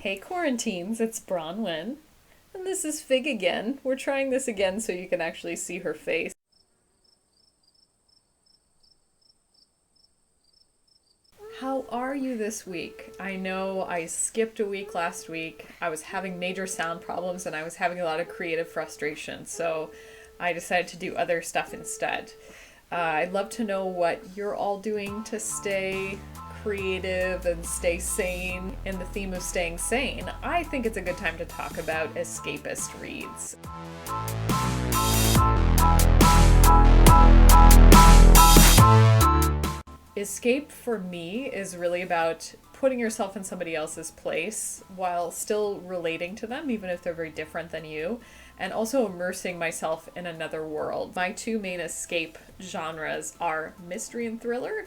Hey quarantines, it's Bronwyn. And this is Fig again. We're trying this again so you can actually see her face. How are you this week? I know I skipped a week last week. I was having major sound problems and I was having a lot of creative frustration, so I decided to do other stuff instead. I'd love to know what you're all doing to stay creative and stay sane. In the theme of staying sane, I think it's a good time to talk about escapist reads. Escape for me is really about putting yourself in somebody else's place while still relating to them, even if they're very different than you, and also immersing myself in another world. My two main escape genres are mystery and thriller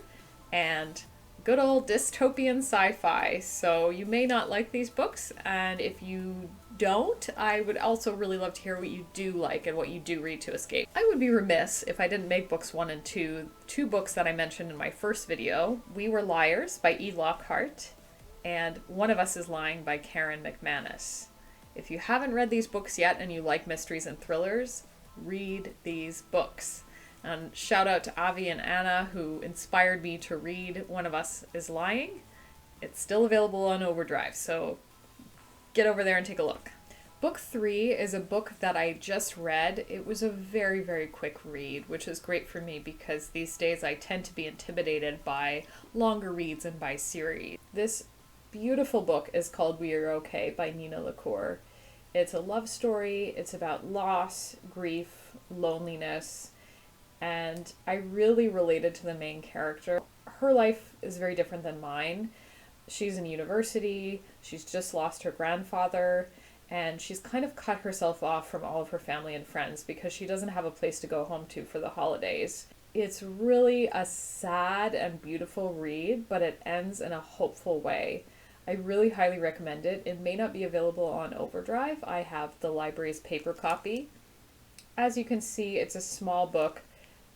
and good old dystopian sci-fi. So you may not like these books, and if you don't, I would also really love to hear what you do like and what you do read to escape. I would be remiss if I didn't make books 1 and 2, two books that I mentioned in my first video. We Were Liars by E. Lockhart and One of Us is Lying by Karen McManus. If you haven't read these books yet and you like mysteries and thrillers, read these books. And shout out to Avi and Anna who inspired me to read One of Us is Lying. It's still available on Overdrive, so get over there and take a look. Book 3 is a book that I just read. It was a very, very quick read, which is great for me because these days I tend to be intimidated by longer reads and by series. This beautiful book is called We Are Okay by Nina Lacour. It's a love story. It's about loss, grief, loneliness, and I really related to the main character. Her life is very different than mine. She's in university, she's just lost her grandfather, and she's kind of cut herself off from all of her family and friends because she doesn't have a place to go home to for the holidays. It's really a sad and beautiful read, but it ends in a hopeful way. I really highly recommend it. It may not be available on Overdrive. I have the library's paper copy. As you can see, it's a small book.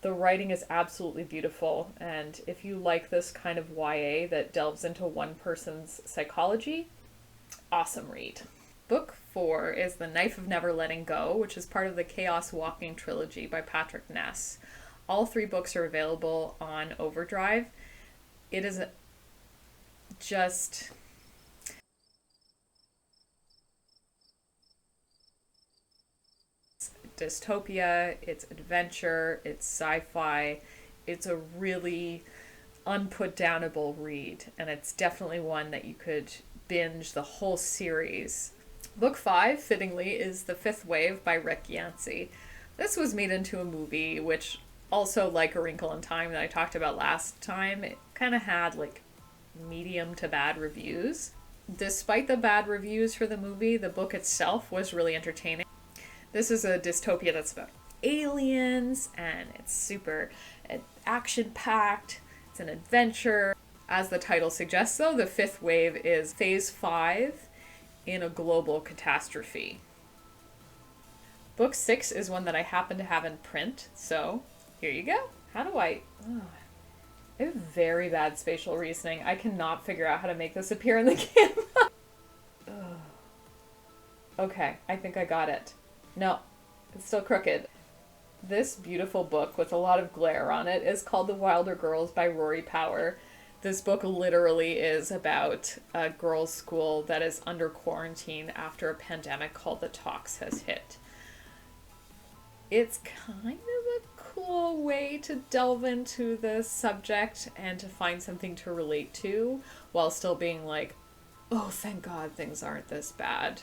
The writing is absolutely beautiful, and if you like this kind of YA that delves into one person's psychology, awesome read. Book 4 is The Knife of Never Letting Go, which is part of the Chaos Walking trilogy by Patrick Ness. All 3 books are available on Overdrive. It is just dystopia, it's adventure, it's sci-fi. It's a really unputdownable read, and it's definitely one that you could binge the whole series. Book 5, fittingly, is The Fifth Wave by Rick Yancey. This was made into a movie, which also, like A Wrinkle in Time that I talked about last time, it kind of had like medium to bad reviews. Despite the bad reviews for the movie, the book itself was really entertaining. This is a dystopia that's about aliens, and it's super action-packed. It's an adventure. As the title suggests, though, the fifth wave is phase 5 in a global catastrophe. Book 6 is one that I happen to have in print, so here you go. How do I have very bad spatial reasoning. I cannot figure out how to make this appear in the camera. Okay, I think I got it. No, it's still crooked. This beautiful book with a lot of glare on it is called The Wilder Girls by Rory Power. This book literally is about a girls' school that is under quarantine after a pandemic called the Tox has hit. It's kind of a cool way to delve into the subject and to find something to relate to while still being like, oh, thank God things aren't this bad.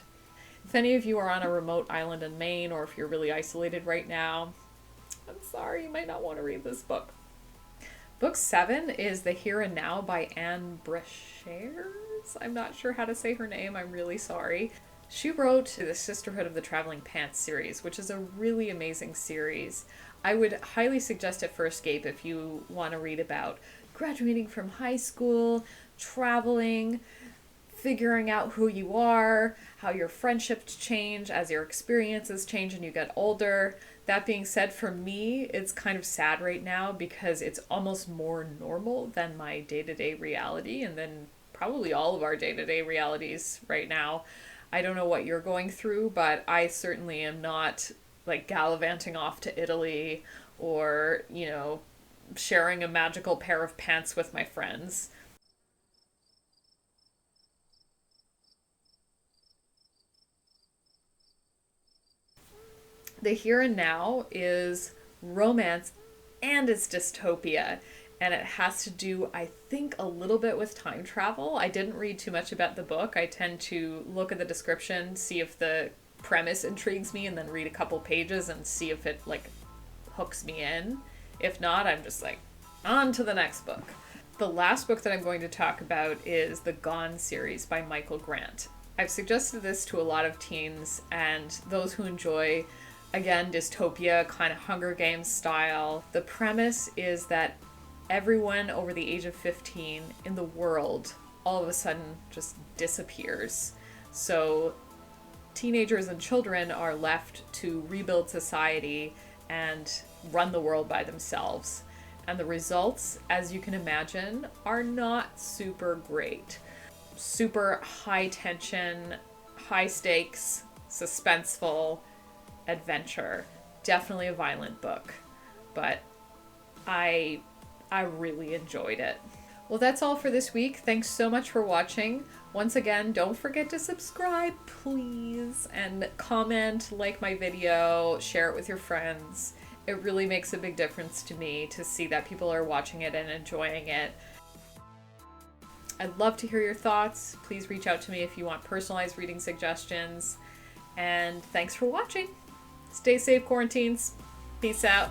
If any of you are on a remote island in Maine, or if you're really isolated right now, I'm sorry, you might not want to read this book. Book 7 is The Here and Now by Anne Brashares. I'm not sure how to say her name, I'm really sorry. She wrote the Sisterhood of the Traveling Pants series, which is a really amazing series. I would highly suggest it for escape if you want to read about graduating from high school, traveling, figuring out who you are, how your friendships change as your experiences change and you get older. That being said, for me, it's kind of sad right now because it's almost more normal than my day-to-day reality, and then probably all of our day-to-day realities right now. I don't know what you're going through, but I certainly am not like gallivanting off to Italy or, sharing a magical pair of pants with my friends. The here and now is romance and it's dystopia. And it has to do, I think, a little bit with time travel. I didn't read too much about the book. I tend to look at the description, see if the premise intrigues me, and then read a couple pages and see if it, like, hooks me in. If not, I'm just like, on to the next book. The last book that I'm going to talk about is the Gone series by Michael Grant. I've suggested this to a lot of teens and those who enjoy, again, dystopia, kind of Hunger Games style. The premise is that everyone over the age of 15 in the world all of a sudden just disappears. So teenagers and children are left to rebuild society and run the world by themselves. And the results, as you can imagine, are not super great. Super high tension, high stakes, suspenseful adventure. Definitely a violent book, but I really enjoyed it. Well, that's all for this week. Thanks so much for watching. Once again, don't forget to subscribe, please, and comment, like my video, share it with your friends. It really makes a big difference to me to see that people are watching it and enjoying it. I'd love to hear your thoughts. Please reach out to me if you want personalized reading suggestions. And thanks for watching. Stay safe, quarantines. Peace out.